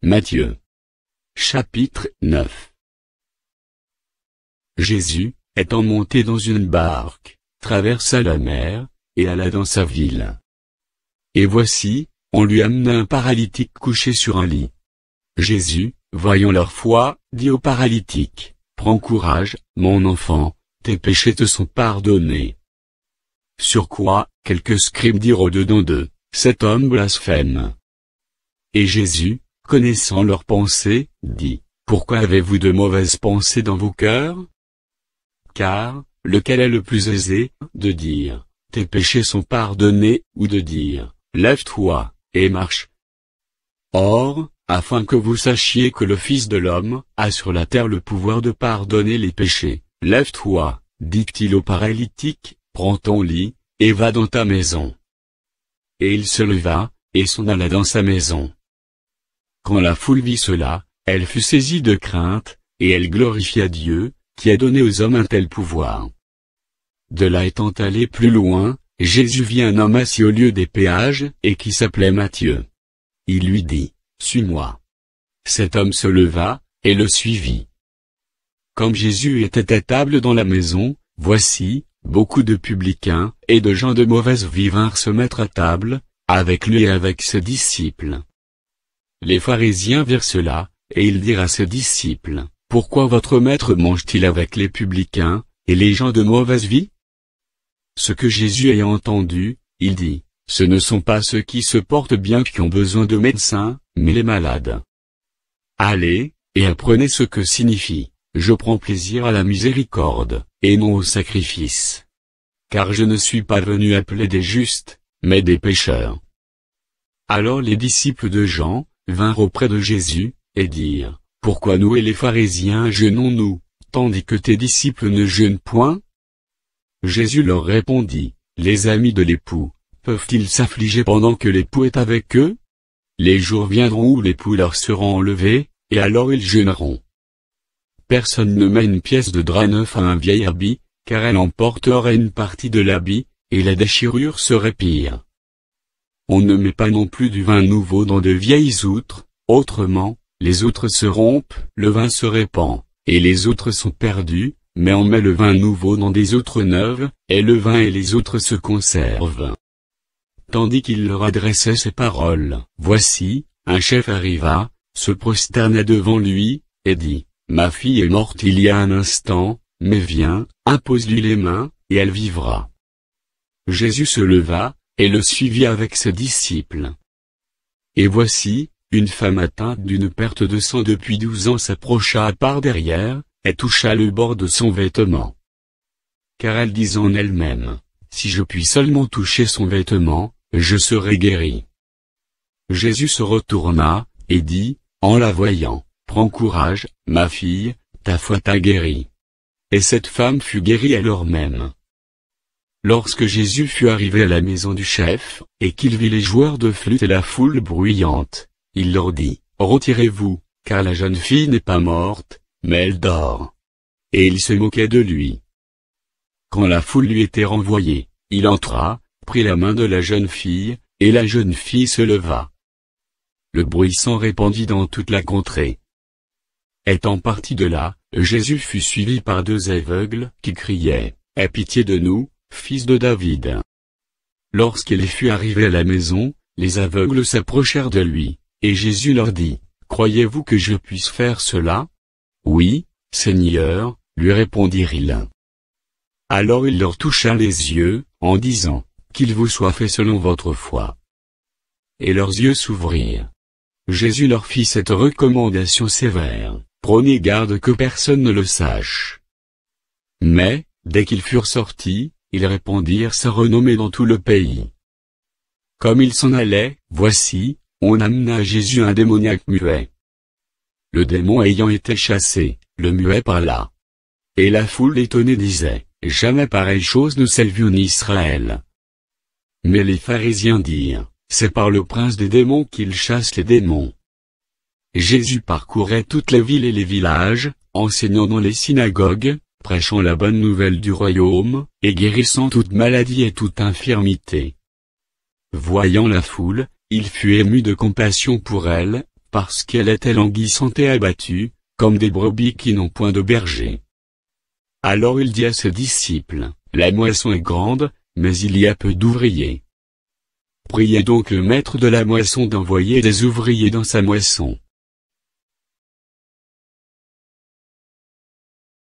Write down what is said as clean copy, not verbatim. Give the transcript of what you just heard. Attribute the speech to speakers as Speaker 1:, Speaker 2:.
Speaker 1: Matthieu. Chapitre 9. Jésus, étant monté dans une barque, traversa la mer, et alla dans sa ville. Et voici, on lui amena un paralytique couché sur un lit. Jésus, voyant leur foi, dit au paralytique, « Prends courage, mon enfant, tes péchés te sont pardonnés. » Sur quoi, quelques scribes dirent au-dedans d'eux, « Cet homme blasphème. » Et Jésus, connaissant leurs pensées, dit, « Pourquoi avez-vous de mauvaises pensées dans vos cœurs? Car, lequel est le plus aisé, de dire, tes péchés sont pardonnés, ou de dire, lève-toi, et marche? Or, afin que vous sachiez que le Fils de l'homme a sur la terre le pouvoir de pardonner les péchés, lève-toi, dit-il au paralytique, prends ton lit, et va dans ta maison. Et il se leva, et s'en alla dans sa maison. Quand la foule vit cela, elle fut saisie de crainte, et elle glorifia Dieu, qui a donné aux hommes un tel pouvoir. De là étant allé plus loin, Jésus vit un homme assis au lieu des péages, et qui s'appelait Matthieu. Il lui dit, « Suis-moi. » Cet homme se leva, et le suivit. Comme Jésus était à table dans la maison, voici, beaucoup de publicains, et de gens de mauvaise vie vinrent se mettre à table, avec lui et avec ses disciples. Les pharisiens virent cela, et ils dirent à ses disciples, « Pourquoi votre maître mange-t-il avec les publicains, et les gens de mauvaise vie ?» Ce que Jésus ayant entendu, il dit, « Ce ne sont pas ceux qui se portent bien qui ont besoin de médecins, mais les malades. Allez, et apprenez ce que signifie, je prends plaisir à la miséricorde, et non au sacrifice. Car je ne suis pas venu appeler des justes, mais des pécheurs. » Alors les disciples de Jean vinrent auprès de Jésus, et dirent, « Pourquoi nous et les pharisiens jeûnons-nous, tandis que tes disciples ne jeûnent point ?» Jésus leur répondit, « Les amis de l'époux, peuvent-ils s'affliger pendant que l'époux est avec eux? Les jours viendront où l'époux leur sera enlevé, et alors ils jeûneront. Personne ne met une pièce de drap neuf à un vieil habit, car elle emporterait une partie de l'habit, et la déchirure serait pire. On ne met pas non plus du vin nouveau dans de vieilles outres, autrement, les outres se rompent, le vin se répand, et les outres sont perdues, mais on met le vin nouveau dans des outres neuves, et le vin et les outres se conservent. » Tandis qu'il leur adressait ces paroles, voici, un chef arriva, se prosterna devant lui, et dit, « Ma fille est morte il y a un instant, mais viens, impose-lui les mains, et elle vivra. » Jésus se leva, et le suivit avec ses disciples. Et voici, une femme atteinte d'une perte de sang depuis 12 ans s'approcha par derrière, et toucha le bord de son vêtement. Car elle disait en elle-même, « Si je puis seulement toucher son vêtement, je serai guéri. » Jésus se retourna, et dit, en la voyant, « Prends courage, ma fille, ta foi t'a guérie. » Et cette femme fut guérie à l'heure même. Lorsque Jésus fut arrivé à la maison du chef, et qu'il vit les joueurs de flûte et la foule bruyante, il leur dit, « Retirez-vous, car la jeune fille n'est pas morte, mais elle dort. » Et il se moquait de lui. Quand la foule lui était renvoyée, il entra, prit la main de la jeune fille, et la jeune fille se leva. Le bruit s'en répandit dans toute la contrée. Étant parti de là, Jésus fut suivi par 2 aveugles qui criaient, « Aie pitié de nous, fils de David. » Lorsqu'il fut arrivé à la maison, les aveugles s'approchèrent de lui, et Jésus leur dit, « Croyez-vous que je puisse faire cela? » « Oui, Seigneur, lui répondirent-ils. Alors il leur toucha les yeux, en disant, « Qu'il vous soit fait selon votre foi. » Et leurs yeux s'ouvrirent. Jésus leur fit cette recommandation sévère, « Prenez garde que personne ne le sache. » Mais, dès qu'ils furent sortis, ils répandirent sa renommée dans tout le pays. Comme ils s'en allaient, voici, on amena à Jésus un démoniaque muet. Le démon ayant été chassé, le muet parla. Et la foule étonnée disait, « Jamais pareille chose ne s'est vue en Israël. » Mais les pharisiens dirent, « C'est par le prince des démons qu'il chasse les démons. » Jésus parcourait toutes les villes et les villages, enseignant dans les synagogues, prêchant la bonne nouvelle du royaume, et guérissant toute maladie et toute infirmité. Voyant la foule, il fut ému de compassion pour elle, parce qu'elle était languissante et abattue, comme des brebis qui n'ont point de berger. Alors il dit à ses disciples, la moisson est grande, mais il y a peu d'ouvriers. Priez donc le maître de la moisson d'envoyer des ouvriers dans sa moisson.